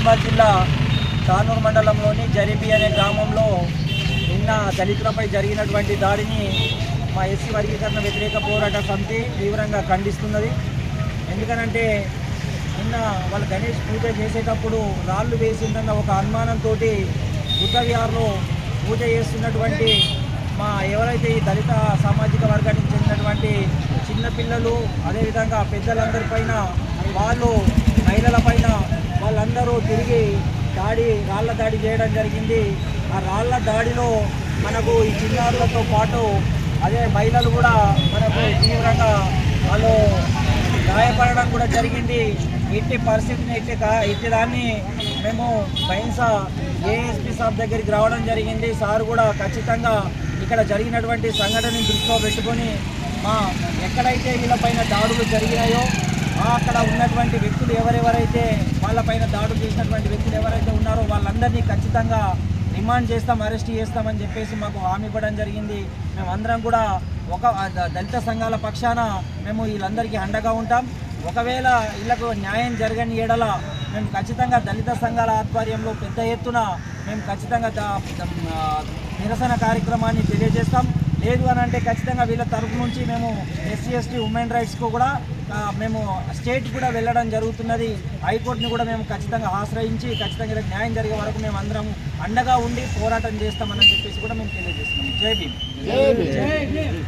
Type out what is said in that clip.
నిర్మల్ జిల్లా తానూరు మండలంలోని జరిబి అనే గ్రామంలో నిన్న దళితులపై జరిగినటువంటి దాడిని మా ఎస్సీ వర్గీకరణ వ్యతిరేక పోరాట సమితి తీవ్రంగా ఖండిస్తున్నది. ఎందుకనంటే నిన్న వాళ్ళు గణేష్ పూజ చేసేటప్పుడు రాళ్ళు వేసిందన్న ఒక అనుమానంతో బుద్ధవిహార్లో పూజ చేస్తున్నటువంటి మా ఎవరైతే ఈ దళిత సామాజిక వర్గానికి చెందినటువంటి చిన్నపిల్లలు అదేవిధంగా పెద్దలందరిపైన వాళ్ళు మహిళలపైన వాళ్ళందరూ తిరిగి రాళ్ల దాడి చేయడం జరిగింది. ఆ రాళ్ల దాడిలో మనకు ఈ చిన్నారులతో పాటు అదే మహిళలు కూడా మనకు తీవ్రంగా వాళ్ళు గాయపడడం కూడా జరిగింది. ఇట్టి పరిస్థితిని ఇట్టి దాన్ని మేము బైన్సా ఏఎస్పీ సాబ్ దగ్గరికి రావడం జరిగింది. సార్ కూడా ఖచ్చితంగా ఇక్కడ జరిగినటువంటి సంఘటనని దృష్టిలో పెట్టుకొని ఎక్కడైతే వీళ్ళపైన దాడులు జరిగినాయో అక్కడ ఉన్నటువంటి వ్యక్తులు ఎవరెవరైతే వాళ్ళపైన దాడులు చేసినటువంటి వ్యక్తులు ఎవరైతే ఉన్నారో వాళ్ళందరినీ ఖచ్చితంగా రిమాండ్ చేస్తాం, అరెస్ట్ చేస్తామని చెప్పేసి మాకు హామీ ఇవ్వడం జరిగింది. మేమందరం కూడా ఒక దళిత సంఘాల పక్షాన మేము వీళ్ళందరికీ అండగా ఉంటాం. ఒకవేళ వీళ్ళకు న్యాయం జరగని ఎడల మేము ఖచ్చితంగా దళిత సంఘాల ఆధ్వర్యంలో పెద్ద ఎత్తున మేము ఖచ్చితంగా నిరసన కార్యక్రమాన్ని తెలియజేస్తాం. లేదు అని అంటే ఖచ్చితంగా వీళ్ళ తరఫు నుంచి మేము ఎస్సీ ఎస్టీ ఉమెన్ రైట్స్కు కూడా మేము స్టేట్ కూడా వెళ్ళడం జరుగుతున్నది. హైకోర్టుని కూడా మేము ఖచ్చితంగా ఆశ్రయించి ఖచ్చితంగా న్యాయం జరిగే వరకు మేము అందరం అండగా ఉండి పోరాటం చేస్తామని చెప్పేసి కూడా మేము తెలియజేస్తున్నాం. జై భీమ్.